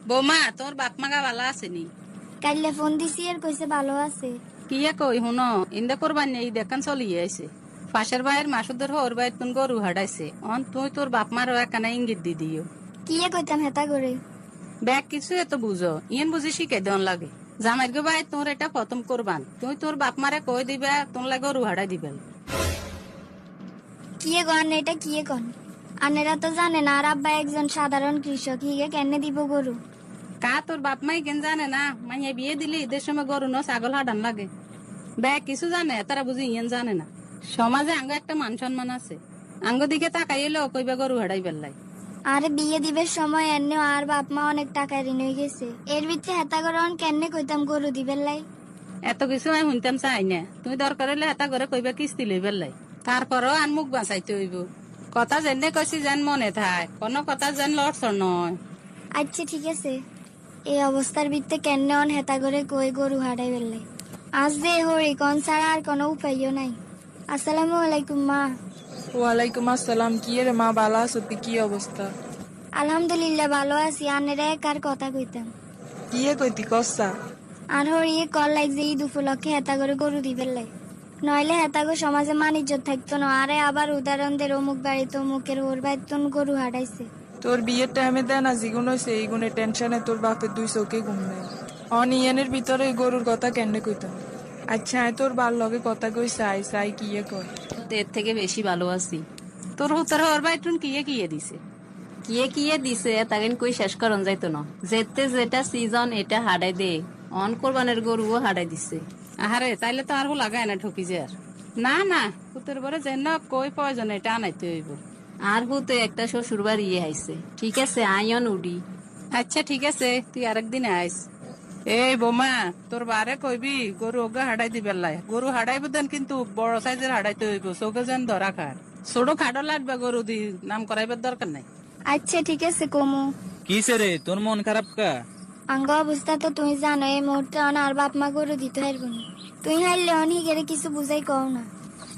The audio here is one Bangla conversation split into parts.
বৌমা তোর বাপ মাগা ভালো আসেনি? কাইলে ফোন দিছি আর কইছে ভালো আছে। কি কই শুনো, ইন্দা করবার নেই দেখান চলিয়ে আইছে। পাশের ভাইয়ের মাসুদের হর ভাই তুন গরু হাডাইছে, অন তুই তোর বাপ মারও একখানা ইঙ্গিত দি দিও। কি কইতাম হেতা করে? ব্যাগ কিছু এত বুঝো, ইয়েন বুঝি শিখে দেন লাগে। জামাইর গো ভাই তোর এটা প্রথম করবান, তুই তোর বাপ মারে কই দিবা তোর লাগে গরু হাডাই দিবেন। কি কন এটা কি কন? আনেরা তো জানে না আর আব্বা একজন সাধারণ কৃষক, হিগে কেন দিব গরু? কা তোর বাপ মাই কেন জানে না মাইয়া বিয়ে দিলি ঈদের সময় গরু ন ছাগল হাডান লাগে। ব্যাগ কিছু জানে তারা বুঝি ইয়েন জানে না। সমাজে আঙ্গ একটা মান সম্মান আছে, আঙ্গ দিকে তাকাই এলো কইবা গরু হাডাই বেল্লাই। আর বিয়ে দিবের সময় এনে আর বাপ মা অনেক টাকা ঋণ হয়ে গেছে, এর ভিতরে হেতা করে কেন কইতাম গরু দিবেন লাই? এত কিছু আমি শুনতাম চাই না, তুমি দরকার হলে এটা করে কইবা কিস্তি লই বেল্লাই। তারপরও আর মুখ বাঁচাইতে হইব। কথা যেনে কইছি যেন মনে থাক, কোনো কথা যেন লড়ছর নয়। আচ্ছা ঠিক আছে, এই অবস্থার ভিতরে কেন হেতা করে কই গরু হারাই বেলাই? আজ যে হরি কোন ছাড়া আর কোনো উপায়ও নাই। আসসালামু আলাইকুম মা। ওয়ালাইকুম আসসালাম। কি রে মা, ভালো আছো? তুই কি অবস্থা? আলহামদুলিল্লাহ ভালো আছি। আনেরা কার কথা কইতাম? কি কইতি কসা? আর হরি কল লাগ যে ঈদ উপলক্ষে হেতা করে গরু দিবেন লাই, নইলে হেতাগো সমাজে মানিজ্য থাকতো না। আরে আবার উদাহরণ দের অমুক বাড়িতে অমুকের ওর বাইতন গরু হারাইছে। তোর বিয়ের টাইমে দেয় না জিগুন হয়েছে, এই গুণে টেনশনে তোর বাপের দুই চোখে ঘুম নেই। অনিয়নের ভিতরে গরুর কথা কেন কইতাম? আচ্ছা আয় তোর বার লগে কথা কই চাই চাই কি কয়। এর থেকে বেশি ভালো আছি। তোর হুতার হওয়ার বাইটুন কিয়ে দিছে। কিয়ে দিছে তাকে কই শেষ করন যাইতো না। যেতে যেটা সিজন এটা হাডাই দে, অন কোরবানের গরুও হাডাই দিছে। আহারে তাইলে তো আর লাগায় না ঠকি যে আর না না, হুতের পরে যেন কই প্রয়োজন এটা আনাইতে হইব। আর হুতে একটা শ্বশুর বাড়ি আইছে। ঠিক আছে আইন উডি। আচ্ছা ঠিক আছে, তুই আরেকদিন আইস। এই বোমা তোর বারে কইবি গরু ওগা হাডাই দিবে লাই। গরু হাডাইব দেন কিন্তু বড় সাইজের হাডাইতে হইব, চোখে যেন ধরা খার। ছোট খাটো লাগবে গরু দি, নাম করাইবার দরকার নাই। আচ্ছা ঠিক আছে কমু। কিসে রে তোর মন খারাপ কা? আঙ্গ অবস্থা তো তুমি জানো, এই মুহূর্তে আর বাপ মা গরু দিতে পারবো না। তুই হারলে অনিকেরে কিছু বুঝাই কও না।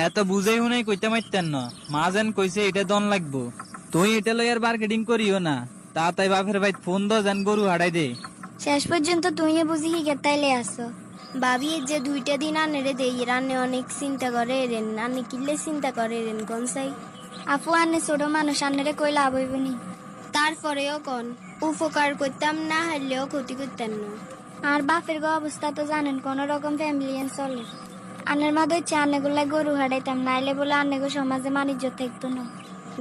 এত বুঝাই হুনাই কইতে মাইতেন না, মা যেন কইছে এটা দন লাগবো। তুই এটা লইয়ার মার্কেটিং করিও না। তাই বাপের ভাই ফোন দ যেন গরু হারাই দে। শেষ পর্যন্ত তুই বুঝি হিগের তাইলে আসো। ভাবি যে 2টা দিন আনেরে দেই, রান্নে অনেক চিন্তা করে রেন, আনে কিল্লে চিন্তা করে রেন কোন সাই। আপু আনে ছোট মানুষ, আনেরে কই লাভ হইব নি? তারপরেও কোন উপকার করতাম না, হারলেও ক্ষতি করতাম না। আর বাপের গো অবস্থা তো জানেন, কোন রকম ফ্যামিলি চলে। আনের মা ধরছে আনেগুলা গরু হারাইতাম, নাইলে বলে আনেগো সমাজে মানিজ্য থাকতো না।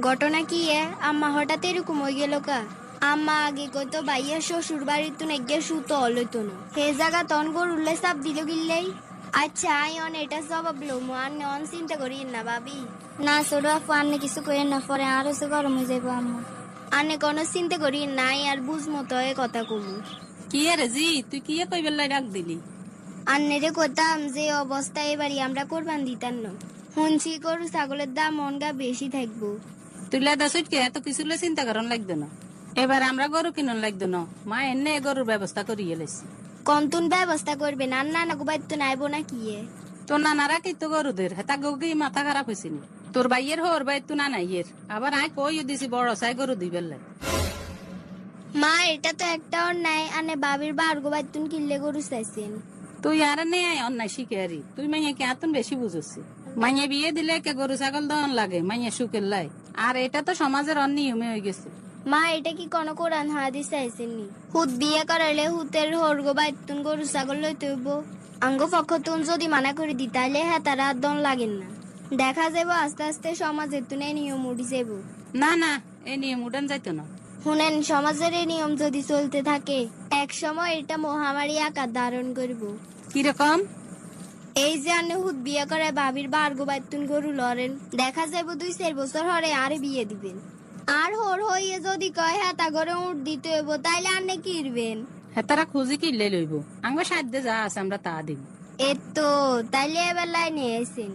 ঘটনা কি আম্মা হঠাৎ এরকম হয়ে গেল কা? আম্মা আগে কইতো ভাইয়া শ্বশুর বাড়ির তো নেগে সুতো অলইতো না, হে জায়গা তন গরুলে চাপ দিল গিল্লাই। আচ্ছা আই অন এটা জবাব লমু, আন্নে অন চিন্তা করি না ভাবি। না ছোট আপু আন্নে কিছু কইেন না, পরে আরো সে গরম হয়ে যাবো আম্মু। আন্নে কোনো চিন্তা করি নাই, আর বুঝ মতো কথা কমু। কি রে জি তুই কিয়ে কই বেল্লাই ডাক দিলি? আন্নেরে কইতাম যে অবস্থা এবারই আমরা কোরবান দিতাম না, শুনছি গরু ছাগলের দাম অনগা বেশি থাকবো। তুই লেদা সুটকে এত কিছু চিন্তা করার লাগতো না। এবার আমরা গরু কিনুন লাগতো না, মা এনে গরুর ব্যবস্থা করিয়ে লেছি। কন্তুন ব্যবস্থা করবে না, না না গোবাই তো নাইবো না কি তোর নানারা কি তো গরুদের হেতা গি মাথা খারাপ হয়েছিনি। তোর ভাইয়ের হর ভাই তো না নাইয়ের, আবার আয় কই দিছি বড় সাই গরু দিই বেল্লাই। মা এটা তো একটা অন্যায়, আনে বাবির বার গোবাই তুন কিল্লে গরু চাইছেন। তুই আর নেই অন্যায় শিখে আরি, তুই মাইয়া কে আতুন বেশি বুঝছি। মাইয়া বিয়ে দিলে কে গরু ছাগল দন লাগে মাইয়া সুখের লাই, আর এটা তো সমাজের অনিয়মে হয়ে গেছে। মা এটা কি কোন কোরআন হাদিস চাইছেননি? হুদ বিয়ে করালে হুতের হর গোবাই তুন গরু ছাগল লইতে হইব। আঙ্গ পক্ষ তুন যদি মানা করে দি তাইলে হ্যাঁ তারা দন লাগেন না। দেখা যাব আস্তে আস্তে সমাজের তুনে নিয়ম উঠি যাব। না না, এই নিয়ম উঠান যাইতো না। শুনেন, সমাজের এই নিয়ম যদি চলতে থাকে এক সময় এটা মহামারী আকার ধারণ করব। কিরকম? এই যে আনে হুদ বিয়ে করে বাবির বার গোবাইতুন গরু লড়েন, দেখা যাব 2-4 বছর হরে আরে বিয়ে দিবেন। আর হর হইয়ে যদি কয় হ্যাঁ তা করে উঠ দিতে হইব, তাইলে আনে কিরবেন? হেতারা খুঁজি কিনলে লইব, আঙ্গ সাধ্যে যা আছে আমরা তা দিব। এতো তাইলে এবার লাইনে আইছেন।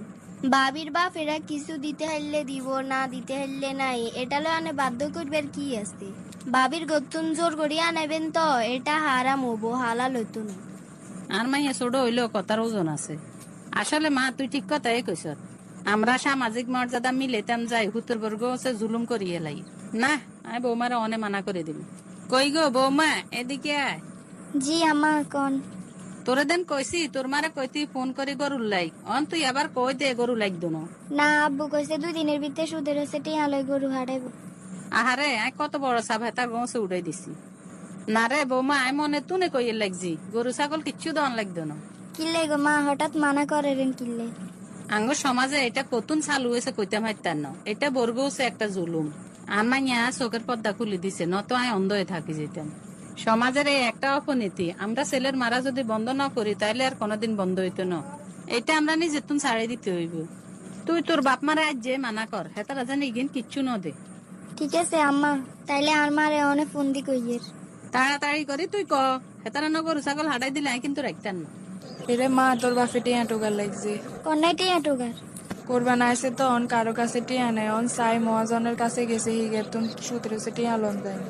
বাবির বাপ এরা কিছু দিতে হইলে দিব, না দিতে হইলে নাই, এটা লো আনে বাধ্য করবার কি আছে? বাবির গতুন জোর করিয়া আনাবেন তো এটা হারাম হবো, হালাল হইতো না। আর মাইয়া ছোট হইলেও কথার ওজন আছে। আসলে মা তুই ঠিক কথাই কইস, আমরা সামাজিক মর্যাদা মিলেতাম যাই হুতর বর্গ হচ্ছে জুলুম করিয়ে লাই। না আমি বৌমারা অনে মানা করে দিবি। কই গো বৌমা এদিকে আয়। জি আম্মা কোন? তোরে দেন কইছি তোর মারে কইতি ফোন করে গরুর লাই অন তুই আবার কই দে গরু লাগতো না। না আব্বু কইছে 2 দিনের ভিতরে সুদের হচ্ছে টিয়া লই গরু হারাইব। আহারে আয় কত বড় সাপ হেতা গছে উড়াই দিছি। না রে বৌমা আয় মনে তুনে কইয়ে লাগছি গরু ছাগল কিচ্ছু দন লাগতো না। কিল্লে গো মা হঠাৎ মানা করে রেন কিল্লে? আঙ্গ সমাজে এটা কতুন চালু হয়েছে কইতাম হাইতার না, এটা বর্গ হচ্ছে একটা জুলুম। আমার ইয়া চোখের পর্দা খুলে দিছে নত আয় অন্ধ হয়ে থাকি যেতাম। সমাজের এই একটা অপনীতি, আমরা ছেলের মারা যদি বন্ধ না করি তাইলে আর কোনোদিন বন্ধ হইতো না। এটা আমরা নিজে তুন ছাড়ে দিতে হইব। তুই তোর বাপ মারা আজ যে মানা কর হেতারা জানি ইগিন কিচ্ছু ন দে। ঠিক আছে আম্মা, তাইলে আর মারে অনেক ফোন দি কইয়ের। তাড়াতাড়ি করি তুই ক হেতারা ন গরু ছাগল হাঁটাই দিলে আমি কিন্তু রাখতাম না। এরে মা তোর বাপে টিয়া টোকার লাগছে। কন্যাই টিয়া টোগার? কোরবান আসে তো অন কারো কাছে টিয়া নেই, অন সাই মহাজনের কাছে গেছে হিগে তুন সুতরে টিয়া লন যায়নি।